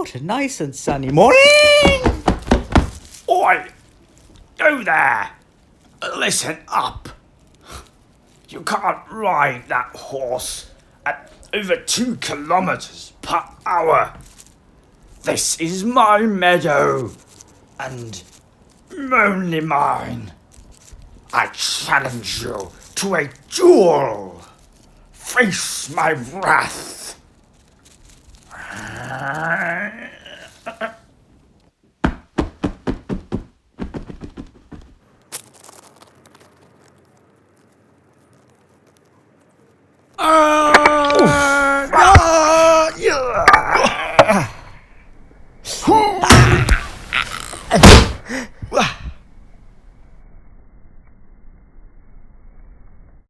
What a nice and sunny morning! Oi! You there! Listen up! You can't ride that horse at over 2 kilometers per hour. This is my meadow, and only mine. I challenge you to a duel. Face my wrath.